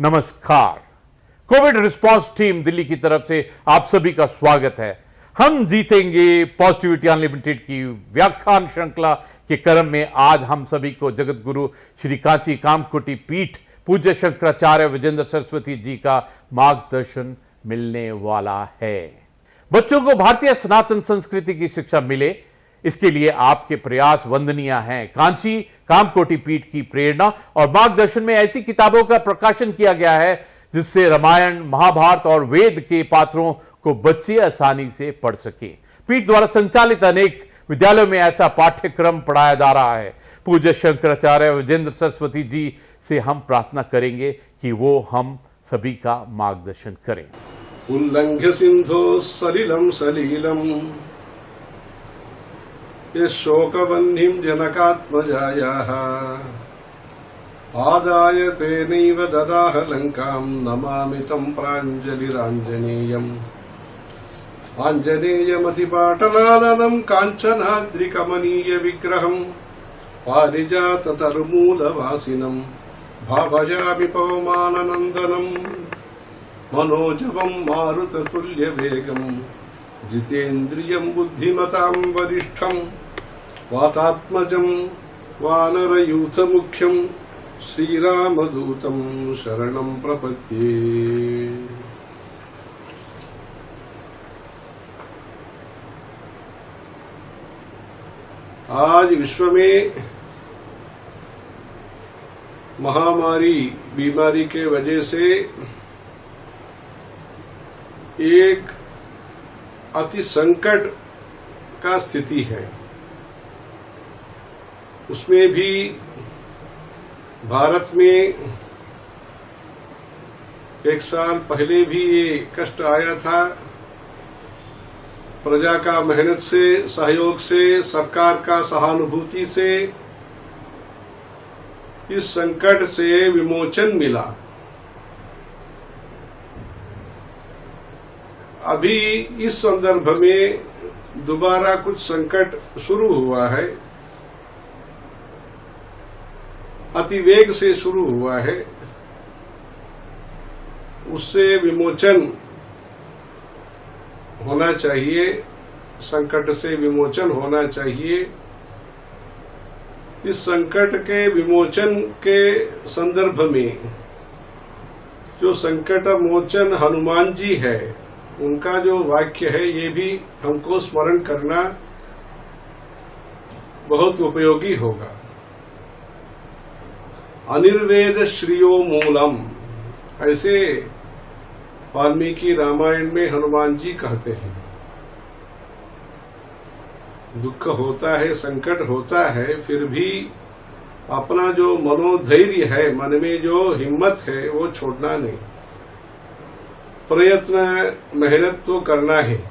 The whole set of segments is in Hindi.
नमस्कार। कोविड रिस्पांस टीम दिल्ली की तरफ से आप सभी का स्वागत है। हम जीतेंगे पॉजिटिविटी अनलिमिटेड की व्याख्यान श्रृंखला के क्रम में आज हम सभी को जगत गुरु श्री कांची कामकोटि पीठ पूज्य शंकराचार्य विजेंद्र सरस्वती जी का मार्गदर्शन मिलने वाला है। बच्चों को भारतीय सनातन संस्कृति की शिक्षा मिले, इसके लिए आपके प्रयास वंदनीय हैं। कांची कामकोटि पीठ की प्रेरणा और मार्गदर्शन में ऐसी किताबों का प्रकाशन किया गया है जिससे रामायण, महाभारत और वेद के पात्रों को बच्चे आसानी से पढ़ सके। पीठ द्वारा संचालित अनेक विद्यालयों में ऐसा पाठ्यक्रम पढ़ाया जा रहा है। पूज्य शंकराचार्य विजेंद्र सरस्वती जी से हम प्रार्थना करेंगे कि वो हम सभी का मार्गदर्शन करें। उल्लंघ्य सिंधो सलिलम सलीलम ये शोकबन्धिं जनकात्मजायाः आदाय तेनैव ददाह लंकां नमामि तं प्राञ्जलिराञ्जनेयम् आञ्जनेयमतिपाटलाननं काञ्चनाद्रिकमनीय विग्रहं पारिजाततरुमूलवासिनं भावयामि पवमाननन्दनं मनोजवं मारुततुल्यवेगं जितेन्द्रियं बुद्धिमतां वरिष्ठं वातात्मजं वानरयूथमुख्यं श्रीरामदूतं शरणं प्रपद्ये। आज विश्व में महामारी बीमारी के वजह से एक अति संकट का स्थिति है। उसमें भी भारत में एक साल पहले भी ये कष्ट आया था। प्रजा का मेहनत से, सहयोग से, सरकार का सहानुभूति से इस संकट से विमोचन मिला। अभी इस संदर्भ में दोबारा कुछ संकट शुरू हुआ है, अतिवेग से शुरू हुआ है। उससे विमोचन होना चाहिए, संकट से विमोचन होना चाहिए। इस संकट के विमोचन के संदर्भ में जो संकट मोचन हनुमान जी है, उनका जो वाक्य है ये भी हमको स्मरण करना बहुत उपयोगी होगा। अनिर्वेद श्रियो मूलम, ऐसे वाल्मीकि रामायण में हनुमान जी कहते हैं। दुख होता है, संकट होता है, फिर भी अपना जो मनोधैर्य है, मन में जो हिम्मत है, वो छोड़ना नहीं। प्रयत्न, मेहनत तो करना है।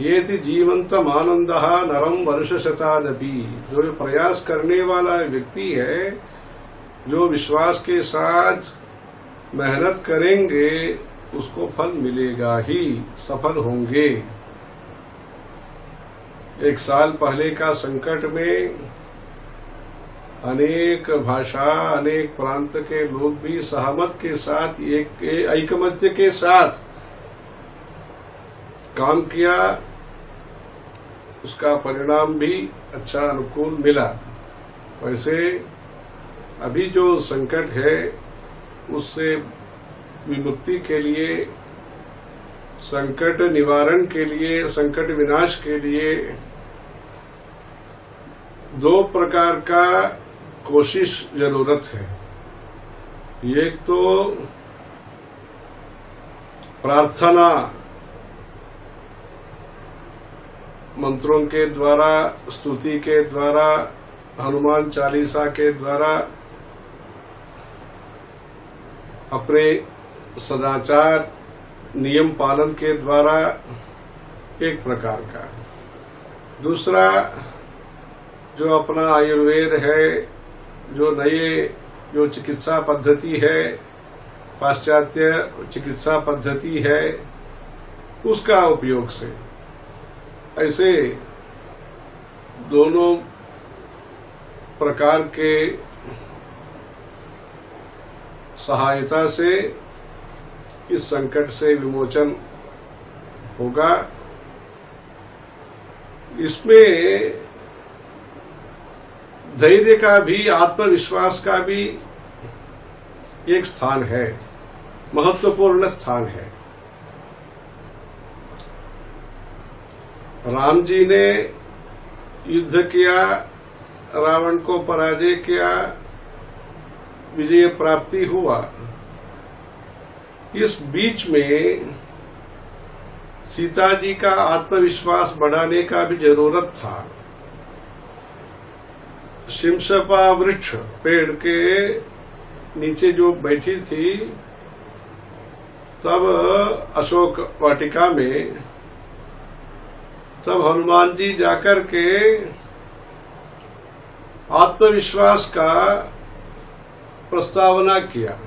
ये जीवंतम आनंदः नरम वर्षशतादपि, जो प्रयास करने वाला व्यक्ति है, जो विश्वास के साथ मेहनत करेंगे, उसको फल मिलेगा ही, सफल होंगे। एक साल पहले का संकट में अनेक भाषा, अनेक प्रांत के लोग भी सहमत के साथ, एक ऐकमत्य के साथ काम किया। उसका परिणाम भी अच्छा अनुकूल मिला। वैसे अभी जो संकट है उससे विमुक्ति के लिए, संकट निवारण के लिए, संकट विनाश के लिए दो प्रकार का कोशिश जरूरत है। एक तो प्रार्थना मंत्रों के द्वारा, स्तुति के द्वारा, हनुमान चालीसा के द्वारा, अपने सदाचार नियम पालन के द्वारा एक प्रकार का। दूसरा जो अपना आयुर्वेद है, जो नए जो चिकित्सा पद्धति है, पाश्चात्य चिकित्सा पद्धति है, उसका उपयोग से। ऐसे दोनों प्रकार के सहायता से इस संकट से विमोचन होगा। इसमें धैर्य का भी, आत्मविश्वास का भी एक स्थान है, महत्वपूर्ण स्थान है। राम जी ने युद्ध किया, रावण को पराजय किया, विजय प्राप्ति हुआ। इस बीच में सीता जी का आत्मविश्वास बढ़ाने का भी जरूरत था। शिमशपा वृक्ष पेड़ के नीचे जो बैठी थी, तब अशोक वाटिका में, तब हनुमान जी जाकर के आत्मविश्वास का प्रस्तावना किया,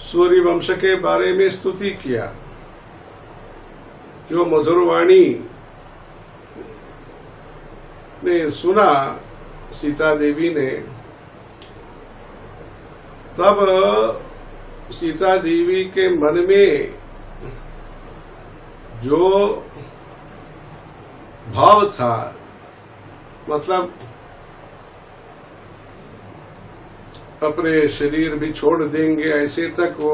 सूर्य वंश के बारे में स्तुति किया। जो मधुरवाणी ने सुना सीता देवी ने, तब सीता देवी के मन में जो भाव था, मतलब अपने शरीर भी छोड़ देंगे ऐसे तक वो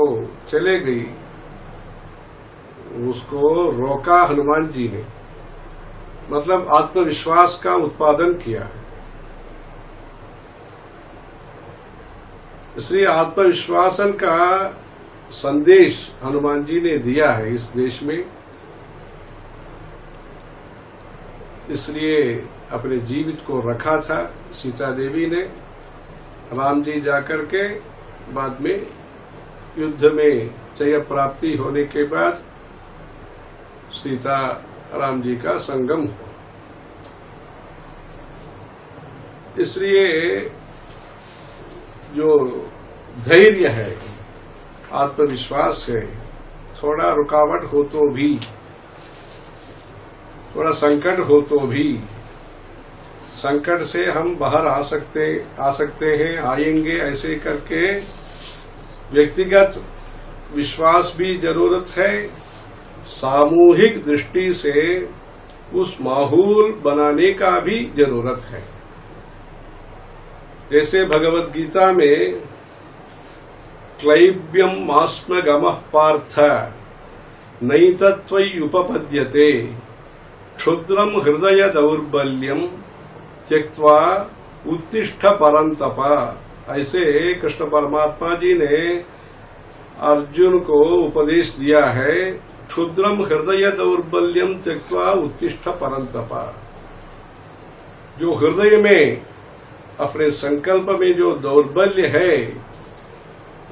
चले गई, उसको रोका हनुमान जी ने, मतलब आत्मविश्वास का उत्पादन किया। इसलिए आत्मविश्वासन का संदेश हनुमान जी ने दिया है इस देश में। इसलिए अपने जीवित को रखा था सीता देवी ने। राम जी जाकर के बाद में युद्ध में जय प्राप्ति होने के बाद सीता राम जी का संगम हुआ। इसलिए जो धैर्य है, आत्मविश्वास है, थोड़ा रुकावट हो तो भी, थोड़ा संकट हो तो भी, संकट से हम बाहर आ सकते हैं, आएंगे, ऐसे करके व्यक्तिगत विश्वास भी जरूरत है। सामूहिक दृष्टि से उस माहौल बनाने का भी जरूरत है। जैसे भगवत गीता में क्लैब्यम मास्म गमः पार्थ नैतत्वयुपपद्यते क्षुद्रम हृदय दौर्बल्यम त्यक्त्वा उत्तिष्ठ परंतप। ऐसे कृष्ण परमात्मा जी ने अर्जुन को उपदेश दिया है, क्षुद्रम हृदय दौर्बल्यम त्यक्त्वा उत्तिष्ठ परंतप। जो हृदय में, अपने संकल्प में जो दौर्बल्य है,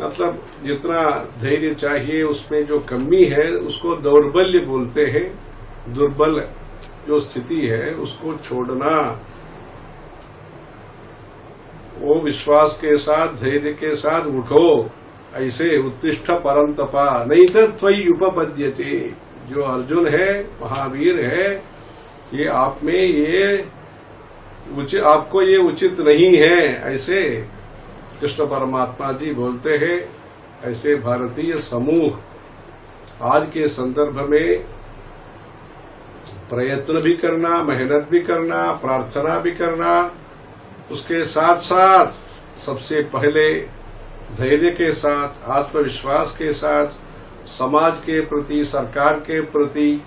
मतलब जितना धैर्य चाहिए उसमें जो कमी है, उसको दौर्बल्य बोलते हैं। दुर्बल जो स्थिति है उसको छोड़ना, वो विश्वास के साथ, धैर्य के साथ उठो। ऐसे उत्तिष्ठ परंतपा नहीं तो त्वयि उपपद्यते। जो अर्जुन है, महावीर है, ये आप में ये आपको ये उचित नहीं है, ऐसे कृष्ण परमात्मा जी बोलते हैं। ऐसे भारतीय समूह आज के संदर्भ में प्रयत्न भी करना, मेहनत भी करना, प्रार्थना भी करना, उसके साथ साथ सबसे पहले धैर्य के साथ, आत्मविश्वास के साथ, समाज के प्रति, सरकार के प्रति,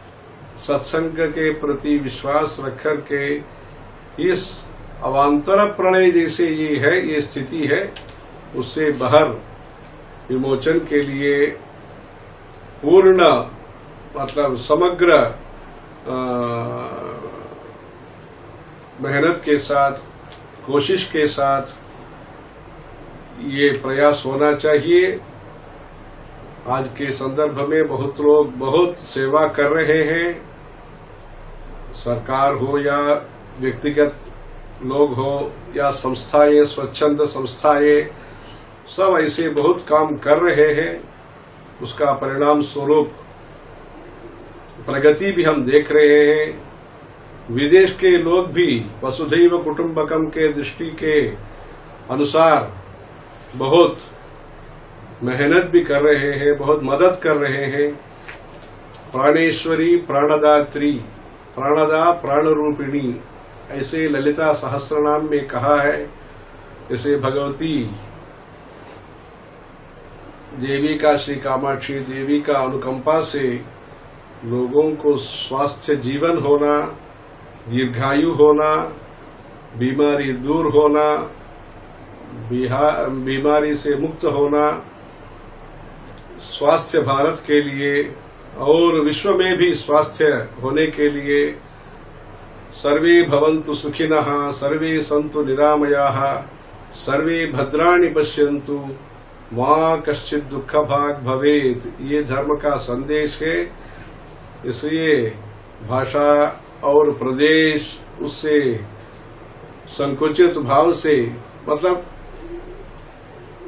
सत्संग के प्रति विश्वास रखकर के इस अवांतर प्रणय जैसे ये है, ये स्थिति है, उससे बाहर विमोचन के लिए पूर्ण, मतलब समग्र मेहनत के साथ, कोशिश के साथ ये प्रयास होना चाहिए। आज के संदर्भ में बहुत लोग बहुत सेवा कर रहे हैं, सरकार हो या व्यक्तिगत लोग हो या संस्थाएं, स्वच्छंद संस्थाएं, सब ऐसे बहुत काम कर रहे हैं। उसका परिणाम स्वरूप प्रगति भी हम देख रहे हैं। विदेश के लोग भी वसुधैव कुटुंबकम के दृष्टि के अनुसार बहुत मेहनत भी कर रहे हैं, बहुत मदद कर रहे हैं। प्राणेश्वरी, प्राणदात्री, प्राणदा, प्राण रूपिणी, ऐसे ललिता सहस्रनाम में कहा है। जैसे भगवती देवी का, श्री कामाक्षी देवी का अनुकंपा से लोगों को स्वास्थ्य जीवन होना, दीर्घायु होना, बीमारी दूर होना, बीमारी से मुक्त होना, स्वास्थ्य भारत के लिए और विश्व में भी स्वास्थ्य होने के लिए सर्वे भवन्तु सुखिनः, सर्वे सन्तु निरामयाः, सर्वे भद्राणि पश्यन्तु, मां कश्चित् दुःखभाग् भवेत्, ये धर्म का संदेश है। इसलिए भाषा और प्रदेश उससे संकुचित भाव से, मतलब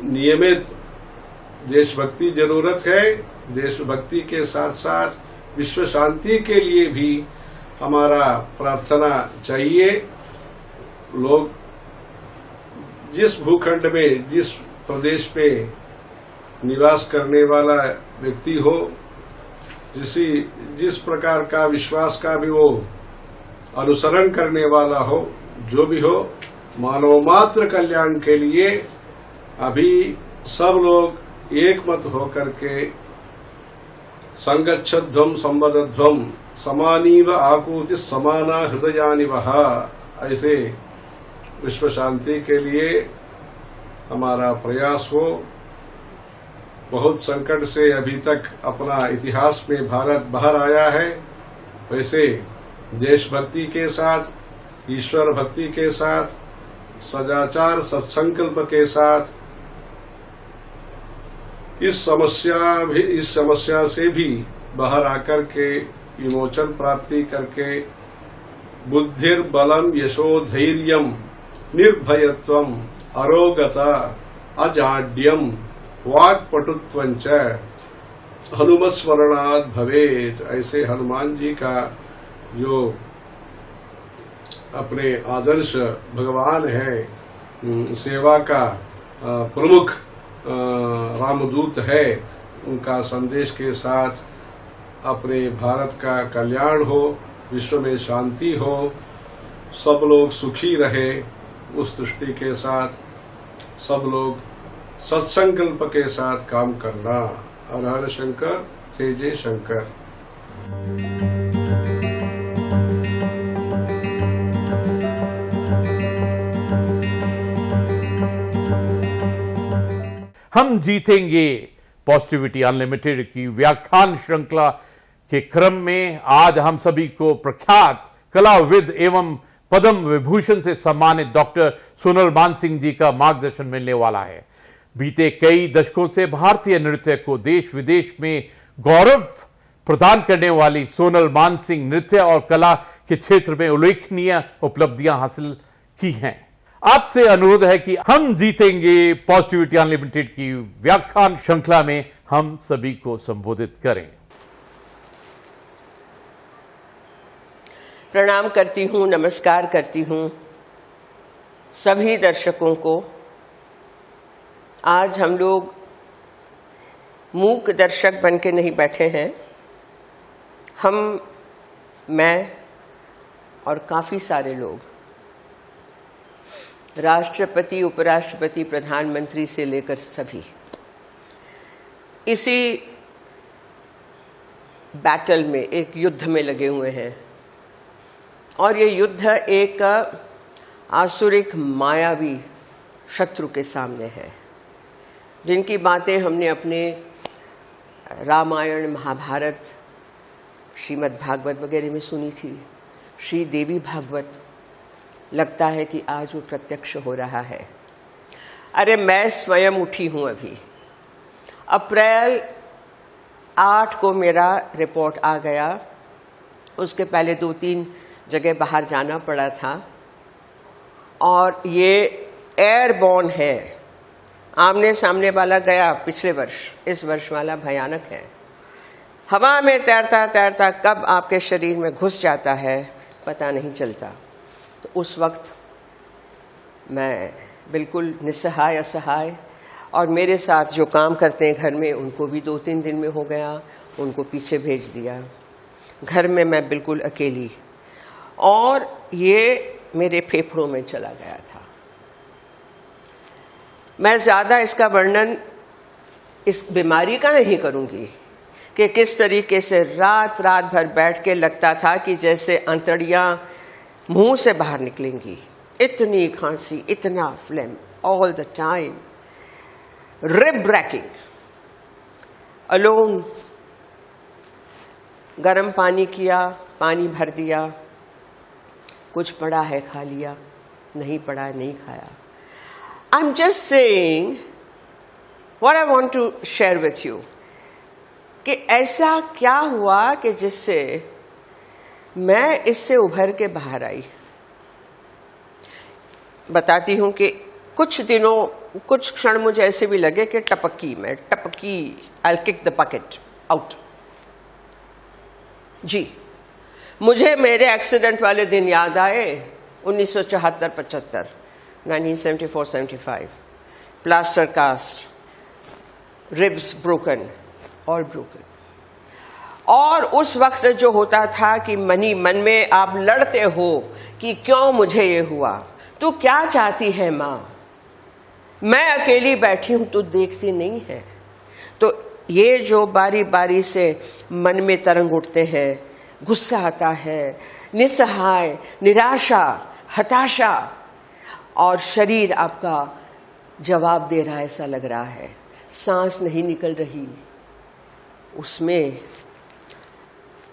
नियमित देशभक्ति जरूरत है। देशभक्ति के साथ साथ विश्व शांति के लिए भी हमारा प्रार्थना चाहिए। लोग जिस भूखंड में, जिस प्रदेश में निवास करने वाला व्यक्ति हो, जिस प्रकार का विश्वास का भी वो अनुसरण करने वाला हो, जो भी हो, मानव मात्र कल्याण के लिए अभी सब लोग एक मत होकर के संगच्छध्वम संवदध्वम समानीव आकूति समाना हृदयानिवह, ऐसे विश्व शांति के लिए हमारा प्रयास हो। बहुत संकट से अभी तक अपना इतिहास में भारत बाहर आया है। वैसे देशभक्ति के साथ, ईश्वर भक्ति के साथ, सदाचार सत्संकल्प के साथ इस समस्या से भी बाहर आकर के विमोचन प्राप्ति करके बुद्धिर बलम यशो धैर्यम निर्भयत्वम अरोगता अजाड्यम वाक्पटुत्वंच हनुमत्स्मरणात् भवेत्, ऐसे हनुमान जी का जो अपने आदर्श भगवान है, सेवा का प्रमुख रामदूत है, उनका संदेश के साथ अपने भारत का कल्याण हो, विश्व में शांति हो, सब लोग सुखी रहे, उस दृष्टि के साथ सब लोग सत्संकल्प के साथ काम करना। हर हर शंकर, जय जय शंकर। हम जीतेंगे पॉजिटिविटी अनलिमिटेड की व्याख्यान श्रृंखला के क्रम में आज हम सभी को प्रख्यात कलाविद एवं पद्म विभूषण से सम्मानित डॉक्टर सोनल मानसिंह जी का मार्गदर्शन मिलने वाला है। बीते कई दशकों से भारतीय नृत्य को देश विदेश में गौरव प्रदान करने वाली सोनल मानसिंह नृत्य और कला के क्षेत्र में उल्लेखनीय उपलब्धियां हासिल की हैं। आपसे अनुरोध है कि हम जीतेंगे पॉजिटिविटी अनलिमिटेड की व्याख्यान श्रृंखला में हम सभी को संबोधित करें। प्रणाम करती हूँ, नमस्कार करती हूँ सभी दर्शकों को। आज हम लोग मूक दर्शक बन के नहीं बैठे हैं, मैं और काफ़ी सारे लोग, राष्ट्रपति, उपराष्ट्रपति, प्रधानमंत्री से लेकर सभी इसी बैटल में, एक युद्ध में लगे हुए हैं। और ये युद्ध एक आसुरिक मायावी शत्रु के सामने है, जिनकी बातें हमने अपने रामायण, महाभारत, श्रीमद् भागवत वगैरह में सुनी थी। श्री देवी भागवत, लगता है कि आज वो प्रत्यक्ष हो रहा है। अरे मैं स्वयं उठी हूँ अभी। अप्रैल 8 को मेरा रिपोर्ट आ गया। उसके पहले 2-3 जगह बाहर जाना पड़ा था। और ये एयरबॉर्न है, आमने सामने वाला गया पिछले वर्ष, इस वर्ष वाला भयानक है। हवा में तैरता तैरता कब आपके शरीर में घुस जाता है पता नहीं चलता। तो उस वक्त मैं बिल्कुल निस्सहाय, असहाय और मेरे साथ जो काम करते हैं घर में उनको भी 2-3 दिन में हो गया, उनको पीछे भेज दिया। घर में मैं बिल्कुल अकेली, और ये मेरे फेफड़ों में चला गया था। मैं ज़्यादा इसका वर्णन इस बीमारी का नहीं करूँगी कि किस तरीके से रात रात भर बैठ के लगता था कि जैसे अंतड़ियाँ मुंह से बाहर निकलेंगी। इतनी खांसी, इतना phlegm all the time, rib breaking, alone. गर्म पानी किया, पानी भर दिया, कुछ पड़ा है खा लिया, नहीं पड़ा है नहीं खाया। I am just saying what I want to share with you कि ऐसा क्या हुआ कि जिससे मैं इससे उभर के बाहर आई। बताती हूं कि कुछ दिनों, कुछ क्षण मुझे ऐसे भी लगे कि टपकी, I'll kick the bucket out। जी, मुझे मेरे एक्सीडेंट वाले दिन याद आए, 1974-75, 1974-75, plaster cast, ribs broken, all broken. और उस वक्त जो होता था कि मन में आप लड़ते हो कि क्यों मुझे ये हुआ, तू क्या चाहती है माँ, मैं अकेली बैठी हूं, तू देखती नहीं है। तो ये जो बारी बारी से मन में तरंग उठते हैं, गुस्सा आता है, निस्सहाय, निराशा, हताशा, और शरीर आपका जवाब दे रहा है, ऐसा लग रहा है, सांस नहीं निकल रही। उसमें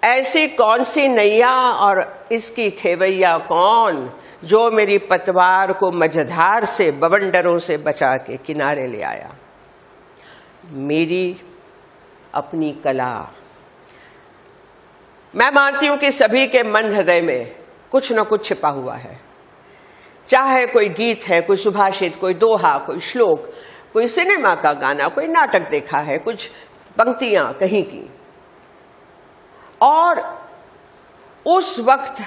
ऐसी कौन सी नैया और इसकी खेवैया कौन जो मेरी पतवार को मझधार से, बवंडरों से बचा के किनारे ले आया। मेरी अपनी कला। मैं मानती हूं कि सभी के मन हृदय में कुछ न कुछ छिपा हुआ है, चाहे कोई गीत है, कोई सुभाषित, कोई दोहा, कोई श्लोक, कोई सिनेमा का गाना, कोई नाटक देखा है, कुछ पंक्तियां कहीं की। और उस वक्त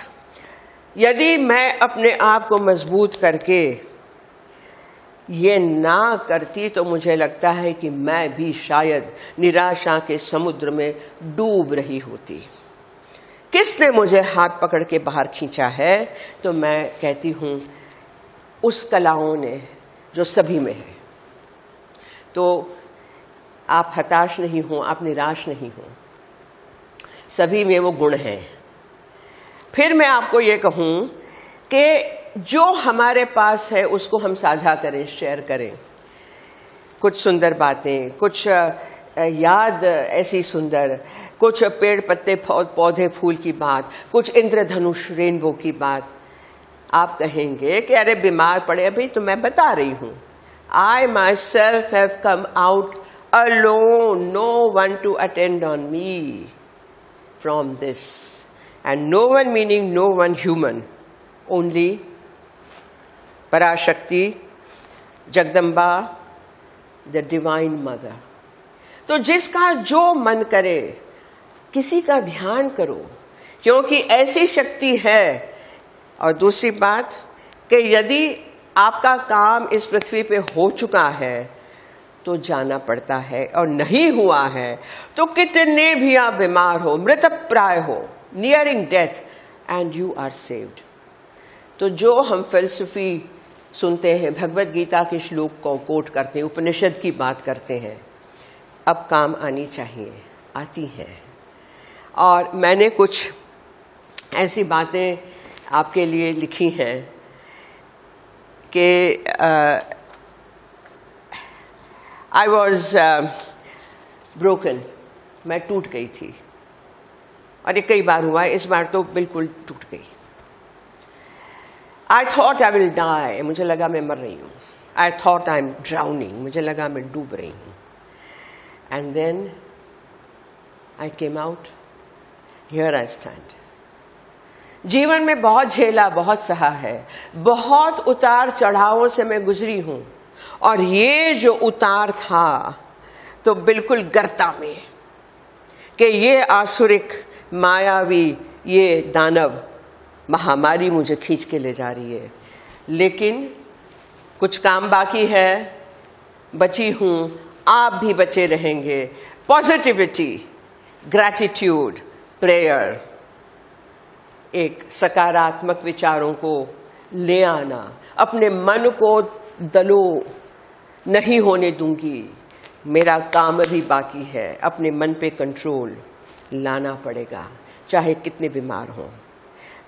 यदि मैं अपने आप को मजबूत करके ये ना करती तो मुझे लगता है कि मैं भी शायद निराशा के समुद्र में डूब रही होती। किसने मुझे हाथ पकड़ के बाहर खींचा है? तो मैं कहती हूं उस कलाओं ने जो सभी में है। तो आप हताश नहीं हो, आप निराश नहीं हो, सभी में वो गुण हैं। फिर मैं आपको ये कहूं कि जो हमारे पास है उसको हम साझा करें, शेयर करें। कुछ सुंदर बातें, कुछ याद ऐसी सुंदर, कुछ पेड़ पत्ते पौधे फूल की बात, कुछ इंद्रधनुष रेनबो की बात। आप कहेंगे कि अरे बीमार पड़े, अभी तो मैं बता रही हूं, I myself have come out alone, no one to attend on me from this. And no one meaning no one human, only Parashakti, Jagdamba, the Divine Mother. तो जिसका जो मन करे किसी का ध्यान करो, क्योंकि ऐसी शक्ति है। और दूसरी बात कि यदि आपका काम इस पृथ्वी पे हो चुका है तो जाना पड़ता है, और नहीं हुआ है तो कितने भी आप बीमार हो, मृतप्राय हो, nearing death, and you are saved. तो जो हम फिलसफी सुनते हैं, भगवत गीता के श्लोक को कोट करते हैं, उपनिषद की बात करते हैं, अब काम आनी चाहिए, आती है। और मैंने कुछ ऐसी बातें आपके लिए लिखी हैं कि आई वॉज ब्रोकन, मैं टूट गई थी, और ये कई बार हुआ है, इस बार तो बिल्कुल टूट गई। I thought I will die, मुझे लगा मैं मर रही हूँ। I thought I am drowning, मुझे लगा मैं डूब रही हूँ। And then I came out, here I stand. जीवन में बहुत झेला, बहुत सहा है, बहुत उतार चढ़ावों से मैं गुजरी हूं, और ये जो उतार था तो बिल्कुल गर्ता में कि ये आसुरिक मायावी, ये दानव महामारी मुझे खींच के ले जा रही है। लेकिन कुछ काम बाकी है, बची हूँ, आप भी बचे रहेंगे। पॉजिटिविटी, ग्रैटिट्यूड, प्रेयर, एक सकारात्मक विचारों को ले आना, अपने मन को दलो नहीं होने दूंगी, मेरा काम अभी बाकी है, अपने मन पे कंट्रोल लाना पड़ेगा चाहे कितने बीमार हों।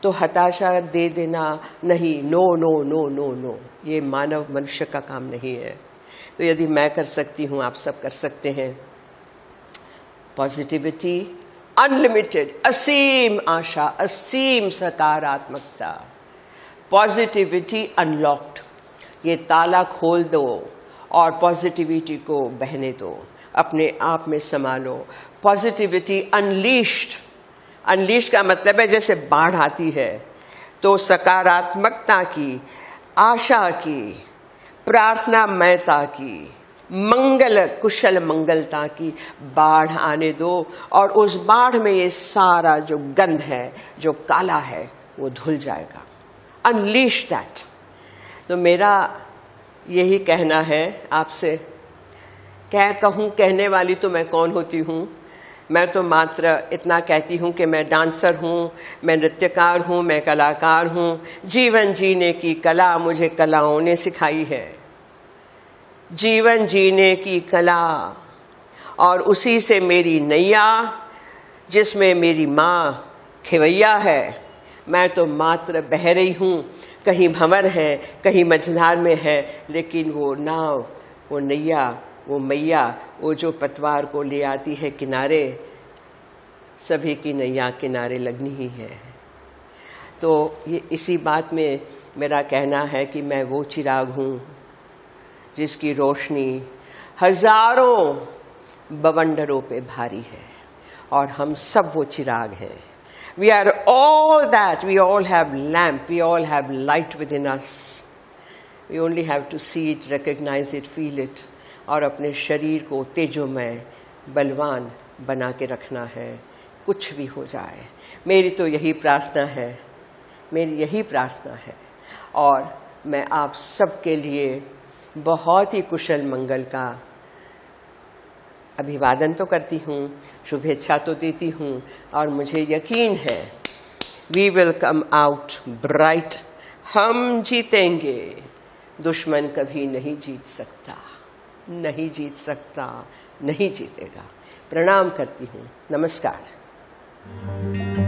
तो हताशा दे देना नहीं, no no no no no, ये मानव मनुष्य का काम नहीं है। तो यदि मैं कर सकती हूँ, आप सब कर सकते हैं। पॉजिटिविटी, अनलिमिटेड, असीम आशा, असीम सकारात्मकता। पॉजिटिविटी अनलॉक्ड, ये ताला खोल दो और पॉजिटिविटी को बहने दो, अपने आप में संभालो। पॉजिटिविटी अनलीश्ड, अनलीश का मतलब है जैसे बाढ़ आती है तो सकारात्मकता की, आशा की, प्रार्थनामयता की, मंगल कुशल मंगलता की बाढ़ आने दो और उस बाढ़ में ये सारा जो गंध है, जो काला है, वो धुल जाएगा। Unleash that. तो मेरा यही कहना है आपसे। क्या कहूँ, कहने वाली तो मैं कौन होती हूँ। मैं तो मात्र इतना कहती हूँ कि मैं डांसर हूँ, मैं नृत्यकार हूँ, मैं कलाकार हूँ। जीवन जीने की कला मुझे कलाओं ने सिखाई है, जीवन जीने की कला, और उसी से मेरी नैया, जिसमें मेरी माँ खेवैया है। मैं तो मात्र बह रही हूँ, कहीं भंवर है, कहीं मझधार में है, लेकिन वो नाव, वो नैया, वो मैया, वो जो पतवार को ले आती है किनारे, सभी की नैया किनारे लगनी ही है। तो ये इसी बात में मेरा कहना है कि मैं वो चिराग हूँ जिसकी रोशनी हजारों बवंडरों पे भारी है, और हम सब वो चिराग हैं। We are all that, we all have lamp, we all have light within us. We only have to see it, recognize it, feel it, और अपने शरीर को तेजोमय, बलवान बना के रखना है, कुछ भी हो जाए। मेरी तो यही प्रार्थना है, मेरी यही प्रार्थना है। और मैं आप सबके लिए बहुत ही कुशल मंगल का अभिवादन तो करती हूँ, शुभेच्छा तो देती हूँ, और मुझे यकीन है we will come out bright. हम जीतेंगे, दुश्मन कभी नहीं जीत सकता, नहीं जीत सकता, नहीं जीतेगा। प्रणाम करती हूँ, नमस्कार।